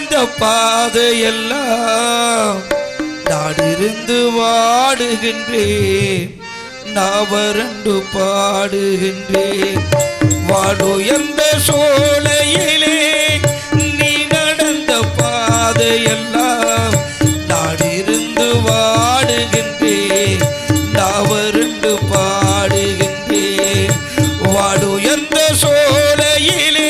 நடந்த பாதையெல்லாம் நாடிருந்து வாடுகின்றேன், நான் வறண்டு பாடுகின்றேன். வாடுயர்ந்த சோலையிலே நீ நடந்த பாதையெல்லாம் நாடிருந்து வாடுகின்றேன், நான் வறண்டு பாடுகின்றேன். வாடுயர்ந்த சோலையிலே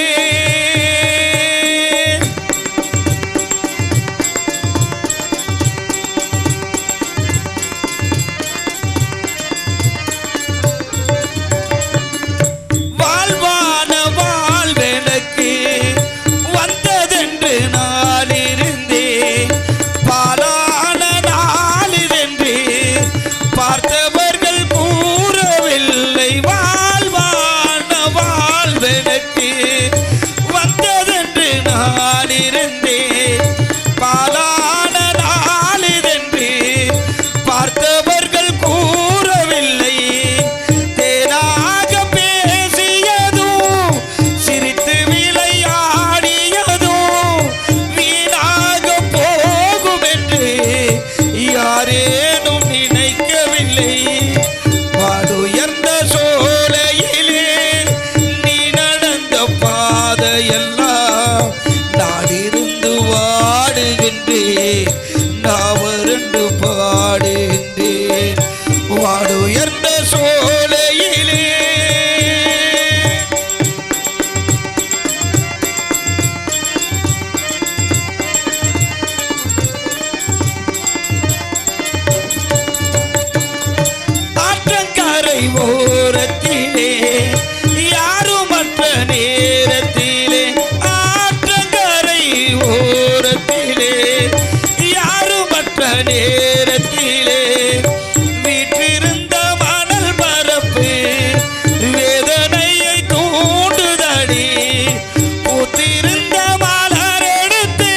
ஓரத்திலே யாருமற்ற நேரத்திலே, ஆற்றங்கரை ஓரத்திலே யாருமற்ற நேரத்திலே வீற்றிருந்த மணல் பரப்பு வேதனையை தூண்டுதடி. பூத்திருந்த மலர் எடுத்து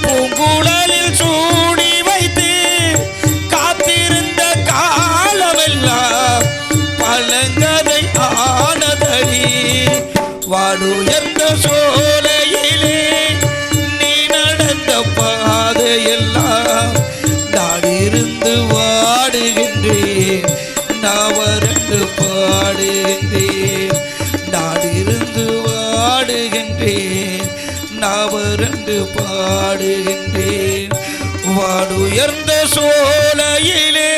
பூங்குழலில் சூடி வைத்து காத்திருந்த காலமெல்லாம் பழங்கதை ஆனதடி. வாடுயர்ந்த சோலையிலே நீ நடந்த பாதையெல்லாம் நாடிருந்து வாடுகின்றேன், நான் வறண்டு பாடுகின்றேன். நாடிருந்து வாடுகின்றேன், நான் வறண்டு பாடுகின்றேன். வாடுயர்ந்த சோலையிலே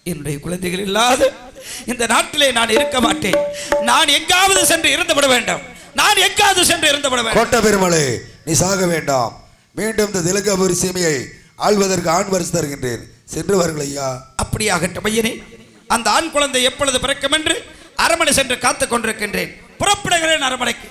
என்னுடைய குழந்தைகள் இல்லாத இந்த நாட்டிலே நான் இருக்க மாட்டேன். நான் எங்காவது சென்று இறந்துவிட வேண்டும், நான் எங்காவது சென்று இறந்துவிட வேண்டும். கோட்ட பெருமளே, நீ சாக வேண்டாம். மீண்டும் இந்த திலகபுரி சீமையை ஆள்வதற்கு ஆண் வரிசை தருகின்றேன், சென்று வருங்கள் ஐயா. அப்படியாகட்டும் ஐயனே. அந்த ஆண் குழந்தை எப்பொழுது பிறக்கும் என்று அரண்மனை சென்று காத்துக் கொண்டிருக்கின்றேன். புறப்படுகிறேன் அரண்மனைக்கு.